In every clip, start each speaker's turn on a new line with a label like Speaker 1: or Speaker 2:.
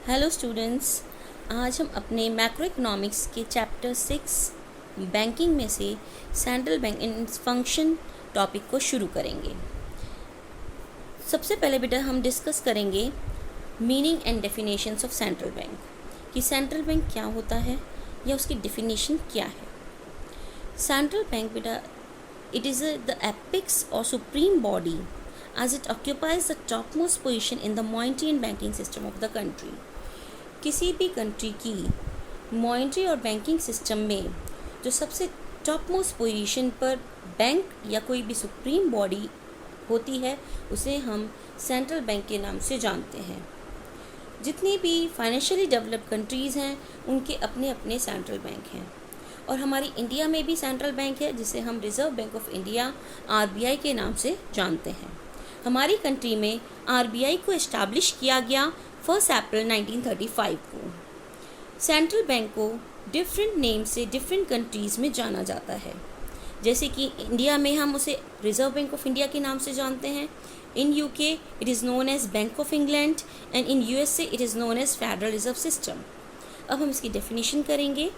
Speaker 1: Hello students, आज हम अपने मैक्रो इकोनॉमिक्स के चैप्टर 6 बैंकिंग में से सेंट्रल बैंक इन फंक्शन टॉपिक को शुरू करेंगे। सबसे पहले बेटा हम डिस्कस करेंगे meaning and definitions of central bank, कि सेंट्रल बैंक क्या होता है या उसकी डेफिनेशन क्या है। सेंट्रल बैंक बेटा, it is the apex or supreme body as it occupies the topmost position in the monetary and banking system of the country. किसी भी कंट्री की मॉनेटरी और बैंकिंग सिस्टम में जो सबसे टॉप मोस्ट पोजीशन पर bank या कोई भी सुप्रीम बॉडी होती है उसे हम सेंट्रल बैंक के नाम से जानते हैं। जितनी भी फाइनेंशियली डेवलप्ड कंट्रीज़ हैं उनके अपने अपने सेंट्रल बैंक हैं, और हमारी इंडिया में भी सेंट्रल बैंक है जिसे हम reserve bank of India RBI के नाम से जानते हैं। हमारी कंट्री में RBI को इस्टेब्लिश किया गया 1 अप्रैल 1935 को। सेंट्रल बैंक को डिफरेंट नेम से डिफरेंट कंट्रीज़ में जाना जाता है। जैसे कि इंडिया में हम उसे रिज़र्व बैंक ऑफ इंडिया के नाम से जानते हैं। In UK it is known as Bank of England and in USA it is known as Federal Reserve System. अब हम इसकी डेफिनेशन करेंगे।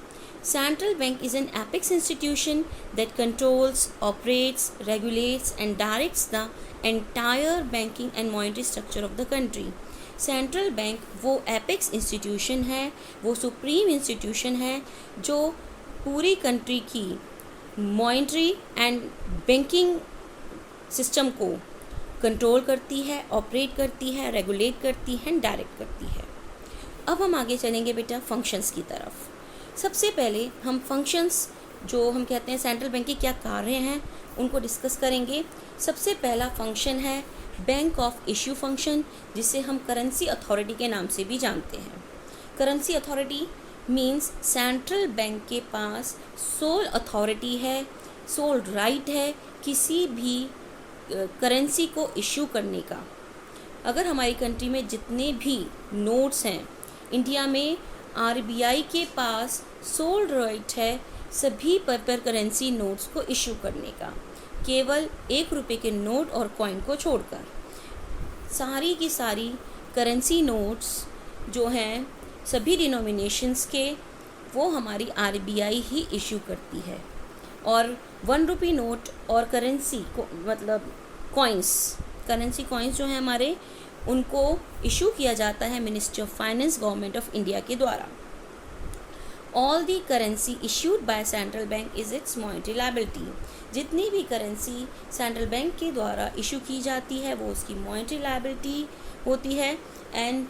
Speaker 1: Central bank is an apex institution that controls, operates, regulates and directs the entire banking and monetary structure of the country. Central bank वो apex institution है, वो supreme institution है जो पूरी कंट्री की मॉनेटरी एंड बैंकिंग सिस्टम को control करती है, ऑपरेट करती है, रेगुलेट करती है, डायरेक्ट करती है। अब हम आगे चलेंगे बेटा फंक्शंस की तरफ। सबसे पहले हम फंक्शंस जो हम कहते हैं सेंट्रल बैंक के क्या कार्य हैं उनको डिस्कस करेंगे। सबसे पहला फंक्शन है बैंक ऑफ इश्यू फंक्शन, जिसे हम करेंसी अथॉरिटी के नाम से भी जानते हैं। Currency authority means central bank के पास सोल अथॉरिटी है, सोल राइट है किसी भी करेंसी को इश्यू करने का। अगर हमारी कंट्री में जितने भी नोट्स हैं, इंडिया में RBI के पास सोल राइट है सभी पेपर करेंसी नोट्स को इशू करने का, केवल 1 रुपये के नोट और कॉइन को छोड़कर। सारी की सारी करेंसी नोट्स जो हैं सभी डिनोमिनेशंस के, वो हमारी RBI ही इशू करती है। और 1 रुपये नोट और करेंसी को मतलब कॉइन्स, करेंसी कॉइन्स जो हैं हमारे, उनको इशू किया जाता है ministry of finance government of India के द्वारा। All the currency issued by central bank is it's monetary liability. जितनी भी करेंसी सेंट्रल बैंक के द्वारा इशू की जाती है वो उसकी मॉनेटरी लायबिलिटी होती है, एंड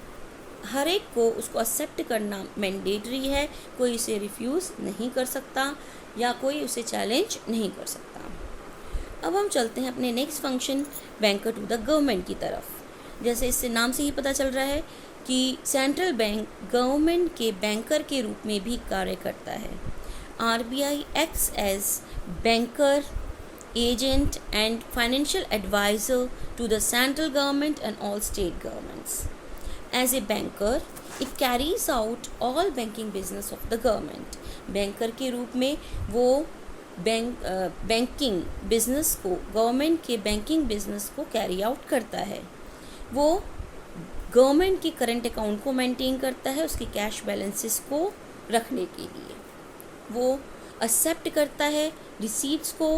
Speaker 1: हर एक को उसको एक्सेप्ट करना मैंडेटरी है। कोई इसे रिफ्यूज़ नहीं कर सकता या कोई उसे चैलेंज नहीं कर सकता। अब हम चलते हैं अपने next function banker to the government की तरफ। जैसे इससे नाम से ही पता चल रहा है कि सेंट्रल बैंक गवर्नमेंट के बैंकर के रूप में भी कार्य करता है। RBI acts as banker, agent and financial adviser to the central government and all state governments. As a banker it carries out all banking business of the government. Banker के रूप में वो बैंकिंग बिजनेस को, government के banking business को carry out करता है। वो गवर्नमेंट की करंट अकाउंट को मेंटेन करता है, उसके कैश बैलेंसेस को रखने के लिए। वो एक्सेप्ट करता है रिसीट्स को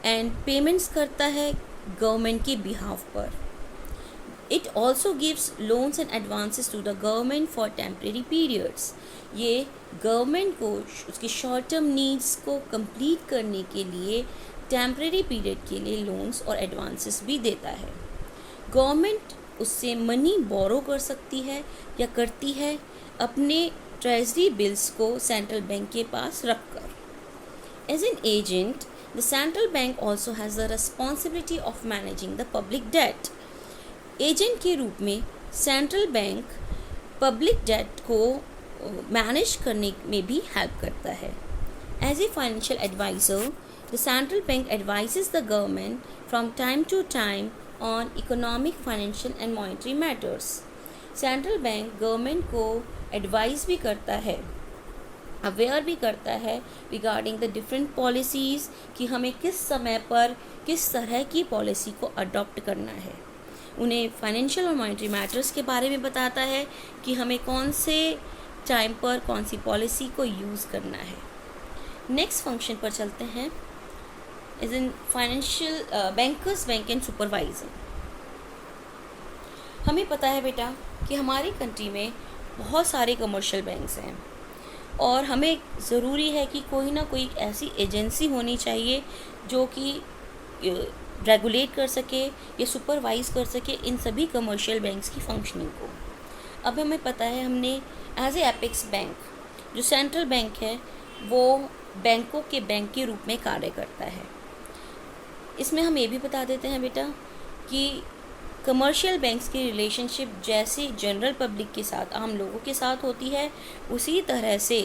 Speaker 1: एंड पेमेंट्स करता है गवर्नमेंट के बिहाफ पर। It also gives loans and advances to the government for temporary periods. ये गवर्नमेंट को उसकी शॉर्ट टर्म नीड्स को कंप्लीट करने के लिए टेम्परेरी पीरियड के लिए लोन्स और एडवांसेस भी देता है। गवर्नमेंट उससे मनी बोरो कर सकती है या करती है अपने ट्रेजरी बिल्स को सेंट्रल बैंक के पास रखकर। As an agent the central bank also has the responsibility of managing the public debt. Agent के रूप में सेंट्रल बैंक पब्लिक डेट को मैनेज करने में भी हेल्प करता है। As a financial adviser the central bank advises the government from time to time on economic, financial and monetary matters. Central bank government को एडवाइस भी करता है, अवेयर भी करता है रिगार्डिंग द डिफरेंट पॉलिसीज़ कि हमें किस समय पर किस तरह की पॉलिसी को अडॉप्ट करना है। उन्हें फाइनेंशियल और मॉनेटरी मैटर्स के बारे में बताता है कि हमें कौन से टाइम पर कौन सी पॉलिसी को यूज़ करना है। नेक्स्ट फंक्शन पर चलते हैं, is in financial bankers bank and supervisor. हमें पता है बेटा कि हमारी कंट्री में बहुत सारे कमर्शियल बैंक्स हैं और हमें ज़रूरी है कि कोई ना कोई ऐसी एजेंसी होनी चाहिए जो कि रेगुलेट कर सके या सुपरवाइज़ कर सके इन सभी कमर्शियल बैंक्स की फंक्शनिंग को। अब हमें पता है हमने एज ए एपेक्स बैंक जो सेंट्रल बैंक है वो बैंकों के बैंक के रूप में कार्य करता है। इसमें हम ये भी बता देते हैं बेटा कि कमर्शियल बैंक्स की रिलेशनशिप जैसे जनरल पब्लिक के साथ, आम लोगों के साथ होती है, उसी तरह से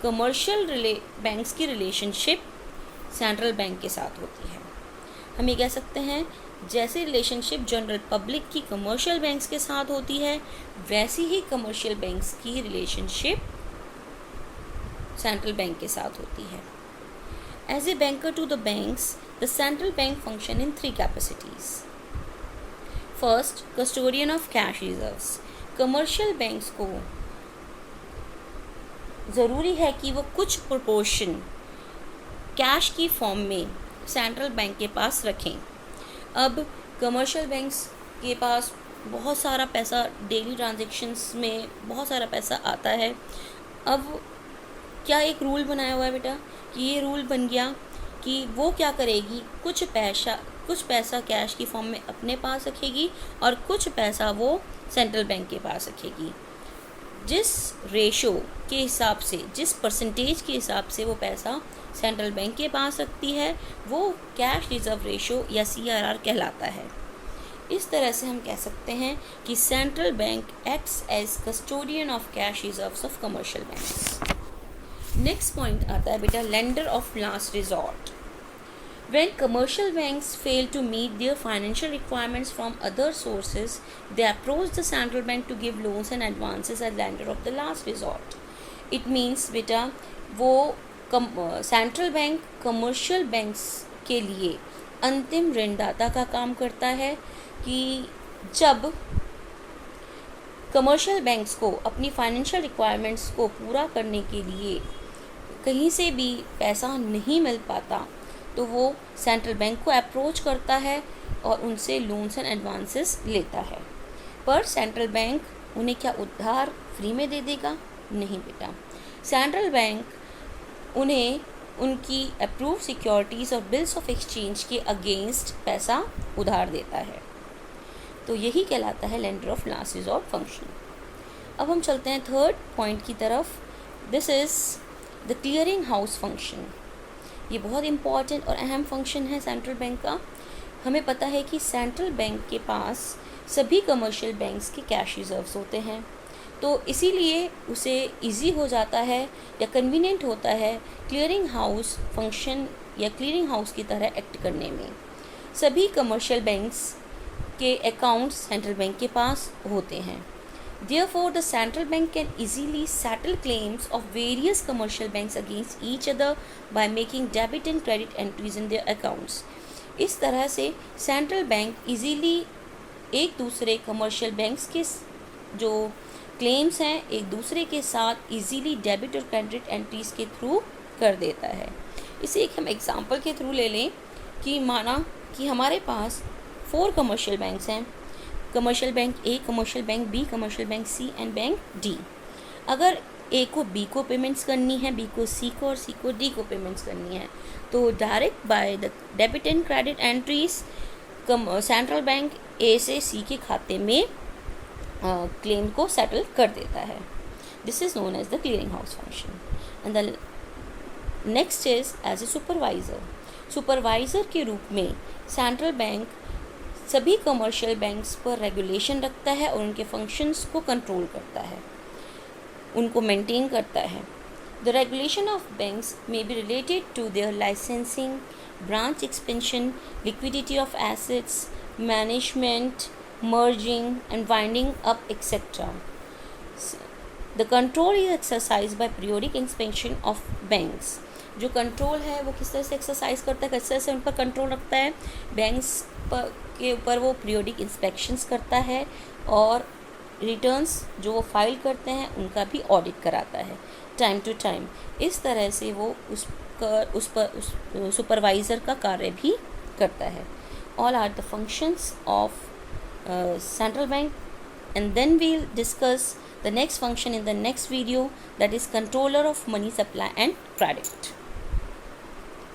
Speaker 1: कमर्शियल बैंक्स की रिलेशनशिप सेंट्रल बैंक के साथ होती है। हम ये कह सकते हैं जैसे रिलेशनशिप जनरल पब्लिक की कमर्शियल बैंक्स के साथ होती है, वैसी ही कमर्शियल बैंक्स की रिलेशनशिप सेंट्रल बैंक के साथ होती है। As a banker to the banks, the central bank function in 3 capacities. First, custodian of cash reserves. Commercial banks को ज़रूरी है कि वो कुछ प्रोपोर्शन कैश की फॉर्म में सेंट्रल बैंक के पास रखें। अब कमर्शियल बैंक्स के पास बहुत सारा पैसा, डेली ट्रांजैक्शंस में बहुत सारा पैसा आता है। अब क्या एक रूल बनाया हुआ है बेटा कि ये रूल बन गया कि वो क्या करेगी, कुछ पैसा कैश की फॉर्म में अपने पास रखेगी और कुछ पैसा वो सेंट्रल बैंक के पास रखेगी। जिस रेशो के हिसाब से, जिस परसेंटेज के हिसाब से वो पैसा सेंट्रल बैंक के पास रखती है वो कैश रिजर्व रेशो या CRR कहलाता है। इस तरह से हम कह सकते हैं कि central bank acts as custodian of cash reserves of commercial banks. Next point आता है बेटा lender of last resort. When commercial banks fail to meet their financial requirements from other sources, they approach the central bank to give loans and advances as lender of the last resort. It means बेटा वो central bank commercial banks के लिए अंतिम ऋणदाता का काम करता है कि जब कमर्शियल बैंक्स को अपनी फाइनेंशियल रिक्वायरमेंट्स को पूरा करने के लिए कहीं से भी पैसा नहीं मिल पाता तो वो सेंट्रल बैंक को अप्रोच करता है और उनसे लोन्स एंड एडवांसेस लेता है। पर सेंट्रल बैंक उन्हें क्या उधार फ्री में दे देगा? नहीं बेटा, सेंट्रल बैंक उन्हें उनकी अप्रूव सिक्योरिटीज़ और बिल्स ऑफ एक्सचेंज के अगेंस्ट पैसा उधार देता है। तो यही कहलाता है lender of last resort function. अब हम चलते हैं थर्ड पॉइंट की तरफ। This is the clearing house function. ये बहुत इम्पॉर्टेंट और अहम फंक्शन है सेंट्रल बैंक का। हमें पता है कि सेंट्रल बैंक के पास सभी कमर्शियल बैंक्स के कैश रिजर्व्स होते हैं, तो इसीलिए उसे इजी हो जाता है या कन्वीनियंट होता है क्लियरिंग हाउस फंक्शन या क्लियरिंग हाउस की तरह एक्ट करने में। सभी कमर्शियल बैंक्स के अकाउंट्स सेंट्रल बैंक के पास होते हैं। Therefore, the central bank can easily settle claims of various commercial banks against each other by making debit and credit entries in their accounts. इस तरह से सेंट्रल बैंक इजीली एक दूसरे commercial banks के जो क्लेम्स हैं एक दूसरे के साथ इजीली डेबिट और क्रेडिट एंट्रीज के थ्रू कर देता है। इसे एक हम एग्जांपल के थ्रू ले लें कि माना कि हमारे पास 4 कमर्शियल बैंक्स हैं, commercial bank A, commercial bank B, commercial bank C and bank D। अगर A को B को पेमेंट्स करनी है, B को C को और C को D को पेमेंट्स करनी है तो direct by the debit and credit entries central bank A से C के खाते में क्लेम को सेटल कर देता है। This is known as the clearing house function. And the next is as a supervisor. Supervisor के रूप में सेंट्रल बैंक सभी कमर्शियल बैंक्स पर रेगुलेशन रखता है और उनके फंक्शंस को कंट्रोल करता है, उनको मेंटेन करता है। The regulation of banks may be related to their licensing, branch expansion, liquidity of assets, management, merging and winding up etcetera. The control is exercise by periodic inspection of banks. जो control है वो किस तरह से exercise करता है, किस तरह से उन पर कंट्रोल रखता है, बैंक्स पर के ऊपर वो पीरियोडिक इंस्पेक्शंस करता है और रिटर्न्स जो वो फाइल करते हैं उनका भी ऑडिट कराता है टाइम टू टाइम। इस तरह से वो उस सुपरवाइज़र का कार्य भी करता है। All are the functions of central bank, and then we'll discuss the next function in the next video, that is controller of money supply and credit.